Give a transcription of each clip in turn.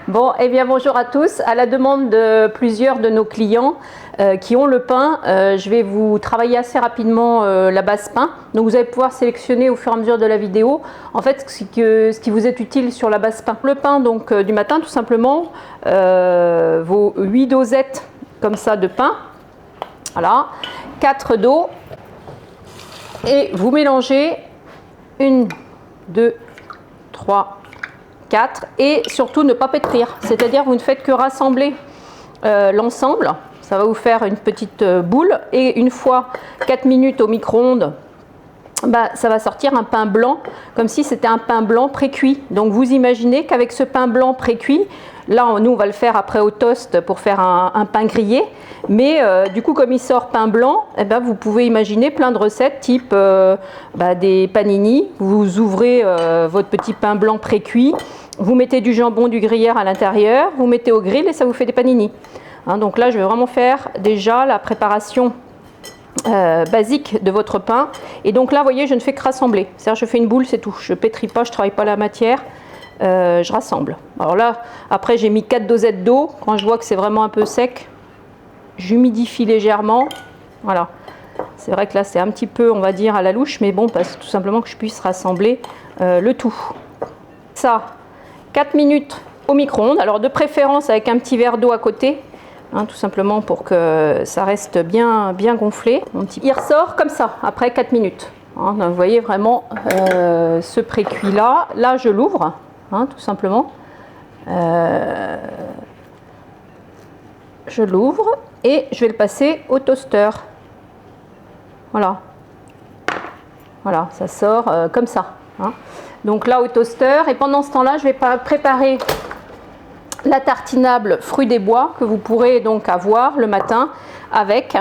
Bon, eh bien bonjour à tous. À la demande de plusieurs de nos clients qui ont le pain, je vais vous travailler assez rapidement la base pain. Donc vous allez pouvoir sélectionner au fur et à mesure de la vidéo en fait ce qui vous est utile sur la base pain. Le pain donc du matin tout simplement, vos 8 dosettes comme ça de pain, voilà, 4 d'eau et vous mélangez 1, 2, 3, 4 et surtout ne pas pétrir, c'est-à-dire vous ne faites que rassembler l'ensemble, ça va vous faire une petite boule et une fois 4 minutes au micro-ondes, ça va sortir un pain blanc comme si c'était un pain blanc pré-cuit. Donc vous imaginez qu'avec ce pain blanc pré-cuit, là nous on va le faire après au toast pour faire un pain grillé, mais du coup comme il sort pain blanc, vous pouvez imaginer plein de recettes type des panini. Vous ouvrez votre petit pain blanc pré-cuit, vous mettez du jambon, du gruyère à l'intérieur, vous mettez au grill et ça vous fait des panini. Donc là je vais vraiment faire déjà la préparation basique de votre pain. Et donc là vous voyez je ne fais que rassembler, c'est-à-dire je fais une boule, c'est tout, je ne pétris pas, je ne travaille pas la matière, je rassemble. Alors là après j'ai mis 4 dosettes d'eau, quand je vois que c'est vraiment un peu sec j'humidifie légèrement, voilà. C'est vrai que là c'est un petit peu on va dire à la louche, mais bon parce que tout simplement que je puisse rassembler le tout. Ça 4 minutes au micro-ondes, alors de préférence avec un petit verre d'eau à côté, tout simplement pour que ça reste bien gonflé. Il ressort comme ça après 4 minutes. Donc vous voyez vraiment ce pré-cuit là. Là je l'ouvre, tout simplement. Je l'ouvre et je vais le passer au toaster. Voilà. Voilà, ça sort comme ça. Donc là au toaster, et pendant ce temps-là, je vais préparer la tartinable fruits des bois que vous pourrez donc avoir le matin avec.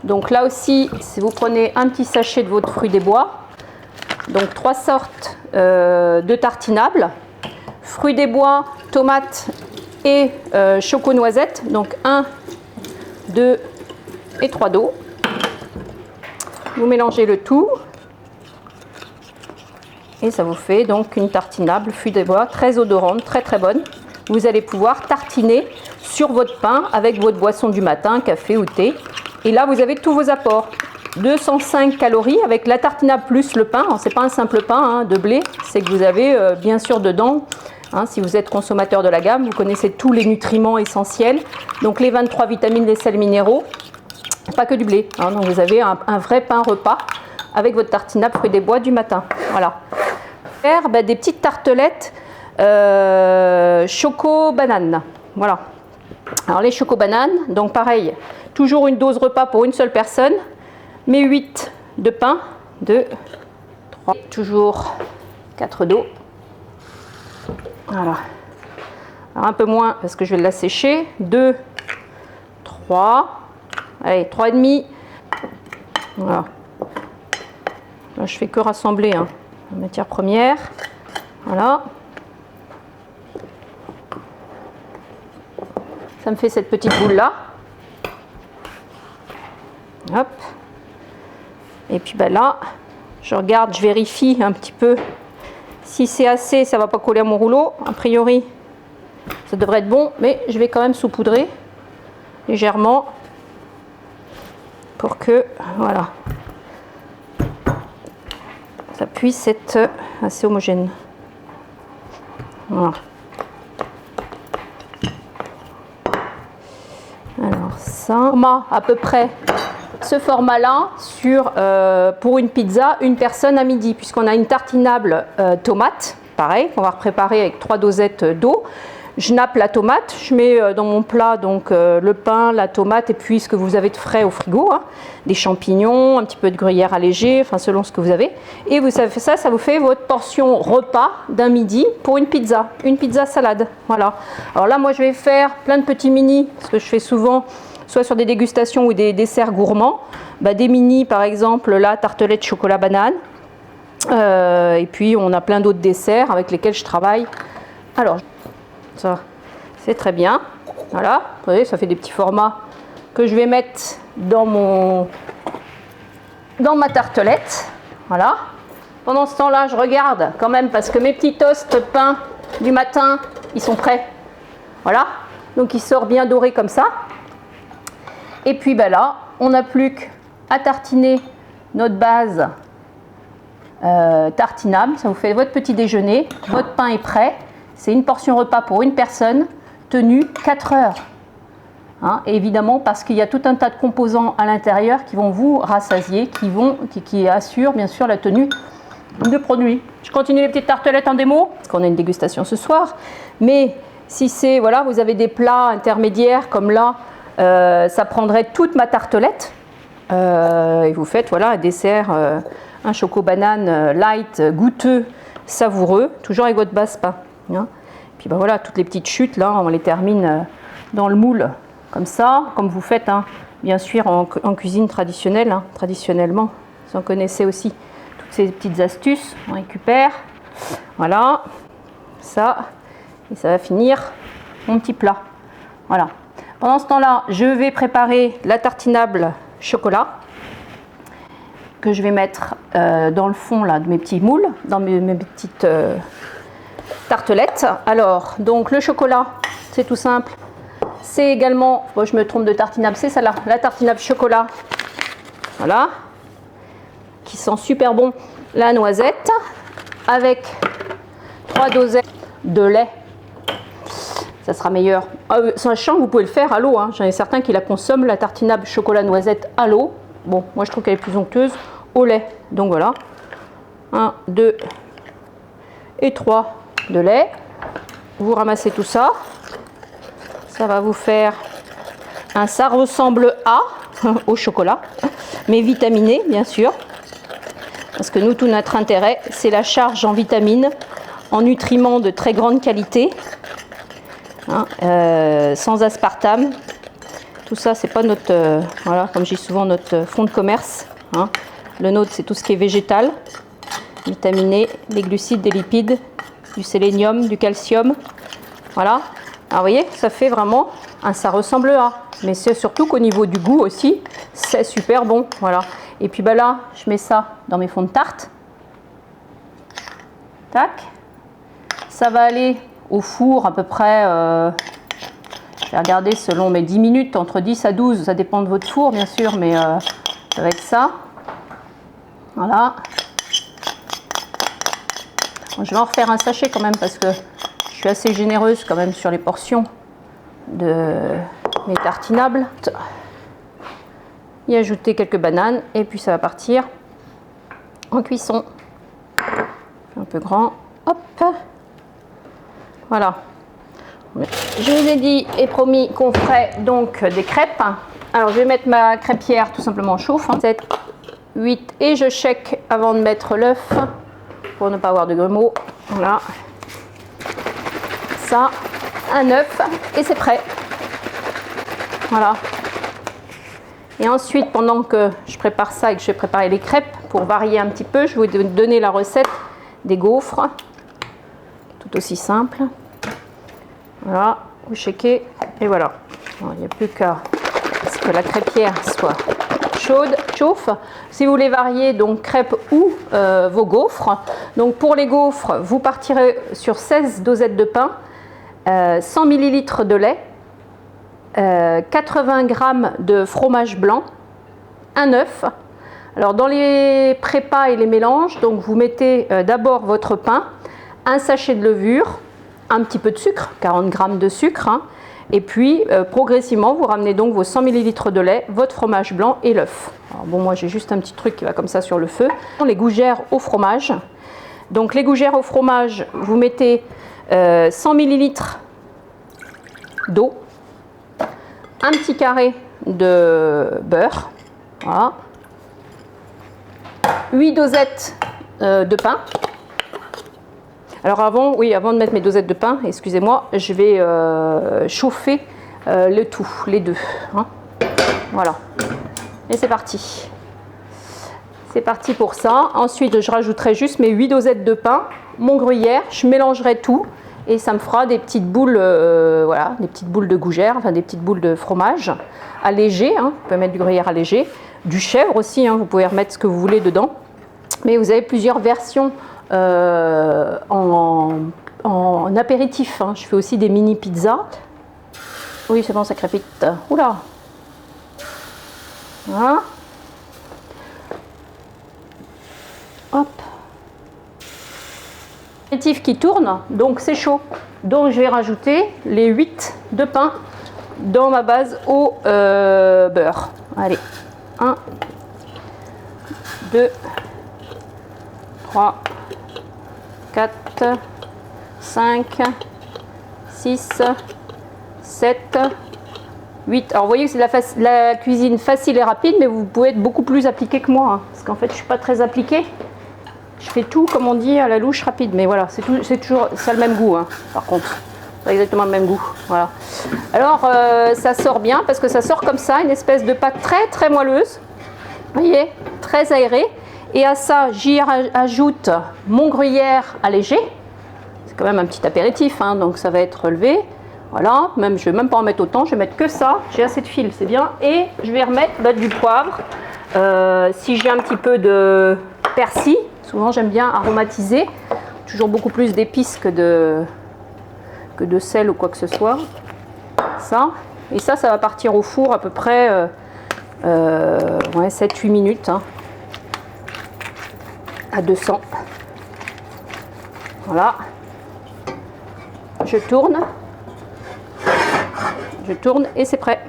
Donc là aussi, si vous prenez un petit sachet de votre fruits des bois, donc 3 sortes de tartinables, fruits des bois, tomates et choco-noisettes, donc 1, 2 et 3 d'eau. Vous mélangez le tout. Et ça vous fait donc une tartinable fruits des bois très odorante, très très bonne. Vous allez pouvoir tartiner sur votre pain avec votre boisson du matin, café ou thé. Et là, vous avez tous vos apports. 205 calories avec la tartinable plus le pain. Ce n'est pas un simple pain de blé, c'est que vous avez bien sûr dedans, si vous êtes consommateur de la gamme, vous connaissez tous les nutriments essentiels. Donc les 23 vitamines, les sels minéraux, pas que du blé. Donc vous avez un vrai pain repas avec votre tartinable fruits des bois du matin. Voilà. Faire des petites tartelettes choco-banane. Voilà. Alors les choco-bananes, donc pareil, toujours une dose repas pour une seule personne, mais 8 de pain, 2, 3, toujours 4 d'eau. Voilà. Alors un peu moins parce que je vais la sécher. 2, 3, allez, 3,5. Voilà. Là, je fais que rassembler la matière première. Voilà. Ça me fait cette petite boule là. Hop. Et puis là, je regarde, je vérifie un petit peu si c'est assez, ça ne va pas coller à mon rouleau. A priori, ça devrait être bon, mais je vais quand même saupoudrer légèrement pour que, voilà, ça puisse être assez homogène. Voilà. Alors ça, à peu près ce format-là pour une pizza, une personne à midi, puisqu'on a une tartinable tomate, pareil, qu'on va préparer avec 3 dosettes d'eau. Je nappe la tomate, je mets dans mon plat donc le pain, la tomate et puis ce que vous avez de frais au frigo, des champignons, un petit peu de gruyère allégée, selon ce que vous avez. Et vous savez ça vous fait votre portion repas d'un midi pour une pizza salade. Voilà. Alors là, moi je vais faire plein de petits mini, parce que je fais souvent soit sur des dégustations ou des desserts gourmands, des mini par exemple, la tartelette chocolat banane. Et puis on a plein d'autres desserts avec lesquels je travaille. Alors ça c'est très bien, voilà, vous voyez, ça fait des petits formats que je vais mettre dans ma tartelette. Voilà. Pendant ce temps là je regarde quand même, parce que mes petits toasts pain du matin, ils sont prêts. Voilà, donc il sort bien doré comme ça. Et puis ben là, on n'a plus qu'à tartiner notre base tartinable. Ça vous fait votre petit déjeuner, votre pain est prêt. C'est une portion repas pour une personne, tenue 4 heures. Hein, et évidemment, parce qu'il y a tout un tas de composants à l'intérieur qui vont vous rassasier, qui assurent bien sûr la tenue de produit. Je continue les petites tartelettes en démo, parce qu'on a une dégustation ce soir. Mais si c'est, voilà, vous avez des plats intermédiaires comme là, ça prendrait toute ma tartelette. Et vous faites voilà, un dessert, un choco-banane light, goûteux, savoureux, toujours avec votre base pain. Hein. Puis ben voilà, toutes les petites chutes, là, on les termine dans le moule, comme ça, comme vous faites, hein, bien sûr, en cuisine traditionnelle, hein, traditionnellement. Vous en connaissez aussi toutes ces petites astuces. On récupère, voilà, ça, et ça va finir mon petit plat. Voilà. Pendant ce temps-là, je vais préparer la tartinable chocolat que je vais mettre dans le fond là, de mes petits moules, dans mes petites tartelettes. Alors, donc le chocolat, c'est tout simple. C'est également, bon, je me trompe de tartinable, c'est ça là, la tartinable chocolat. Voilà. Qui sent super bon la noisette avec 3 dosettes de lait. Ça sera meilleur. Sachant que vous pouvez le faire à l'eau. Hein. J'en ai certains qui la consomment, la tartinable chocolat noisette à l'eau. Bon, moi je trouve qu'elle est plus onctueuse au lait. Donc voilà. 1, 2 et 3 de lait. Vous ramassez tout ça. Ça va vous faire un ça ressemble à au chocolat, mais vitaminé bien sûr. Parce que nous, tout notre intérêt, c'est la charge en vitamines, en nutriments de très grande qualité. Hein, sans aspartame, tout ça c'est pas notre voilà, comme je dis souvent, notre fonds de commerce, hein. Le nôtre c'est tout ce qui est végétal, vitaminé, des glucides, des lipides, du sélénium, du calcium, voilà. Alors vous voyez, ça fait vraiment un ça ressemble à, mais c'est surtout qu'au niveau du goût aussi c'est super bon, voilà. Et puis bah là je mets ça dans mes fonds de tarte, tac, ça va aller au four à peu près, je vais regarder selon mes 10 minutes, entre 10 à 12, ça dépend de votre four bien sûr, mais ça va être ça. Voilà. Bon, je vais en refaire un sachet quand même parce que je suis assez généreuse quand même sur les portions de mes tartinables. Y ajouter quelques bananes et puis ça va partir en cuisson. Un peu grand, hop. Voilà. Je vous ai dit et promis qu'on ferait donc des crêpes. Alors je vais mettre ma crêpière tout simplement en chauffe. 7, 8 et je check avant de mettre l'œuf pour ne pas avoir de grumeaux. Voilà. Ça, un œuf et c'est prêt. Voilà. Et ensuite, pendant que je prépare ça et que je vais préparer les crêpes, pour varier un petit peu, je vais vous donner la recette des gaufres. Tout aussi simple. Voilà, vous checkez et voilà. Il n'y a plus qu'à ce que la crêpière soit chaude, chauffe. Si vous voulez varier donc crêpes ou vos gaufres, donc pour les gaufres, vous partirez sur 16 dosettes de pain, 100 ml de lait, 80 g de fromage blanc, un œuf. Alors dans les prépas et les mélanges, donc vous mettez d'abord votre pain, un sachet de levure, un petit peu de sucre, 40 g de sucre, hein, et puis progressivement vous ramenez donc vos 100 ml de lait, votre fromage blanc et l'œuf. Alors bon, moi j'ai juste un petit truc qui va comme ça sur le feu. Les gougères au fromage. Donc les gougères au fromage, vous mettez 100 ml d'eau, un petit carré de beurre, voilà, 8 dosettes de pain. Alors avant de mettre mes dosettes de pain, excusez-moi, je vais chauffer le tout, les deux. Hein. Voilà. Et c'est parti. C'est parti pour ça. Ensuite, je rajouterai juste mes 8 dosettes de pain, mon gruyère, je mélangerai tout et ça me fera des petites boules, voilà, des petites boules de gougère, enfin des petites boules de fromage allégé. Hein. Vous pouvez mettre du gruyère allégé, du chèvre aussi. Hein. Vous pouvez remettre ce que vous voulez dedans. Mais vous avez plusieurs versions en apéritif, hein. Je fais aussi des mini pizzas. Oui, c'est bon, ça crépite. Oula. Voilà. Hop. Apéritif qui tourne, donc c'est chaud. Donc je vais rajouter les 8 de pain dans ma base au beurre. Allez, 1, 2, 3, 4, 5, 6, 7, 8. Alors vous voyez que c'est la cuisine facile et rapide, mais vous pouvez être beaucoup plus appliqué que moi, hein, parce qu'en fait je ne suis pas très appliquée. Je fais tout, comme on dit, à la louche rapide, mais voilà, c'est toujours ça le même goût, hein, par contre. Pas exactement le même goût, voilà. Alors ça sort bien, parce que ça sort comme ça, une espèce de pâte très très moelleuse. Vous voyez, très aérée. Et à ça, j'y ajoute mon gruyère allégé. C'est quand même un petit apéritif, hein, donc ça va être relevé. Voilà, même, je ne vais même pas en mettre autant, je vais mettre que ça. J'ai assez de fil, c'est bien. Et je vais remettre du poivre. Si j'ai un petit peu de persil, souvent j'aime bien aromatiser. Toujours beaucoup plus d'épices que de sel ou quoi que ce soit. Ça. Et ça va partir au four à peu près 7-8 minutes. Hein, à 200. Voilà. Je tourne et c'est prêt.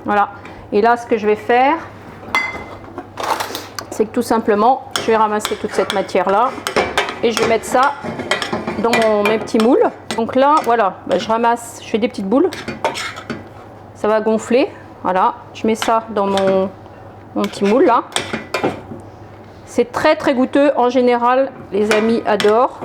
Voilà. Et là, ce que je vais faire, c'est que tout simplement, je vais ramasser toute cette matière-là et je vais mettre ça dans mes petits moules. Donc là, voilà, je ramasse, je fais des petites boules. Ça va gonfler. Voilà. Je mets ça dans mon petit moule là. C'est très très goûteux. En général, les amis adorent.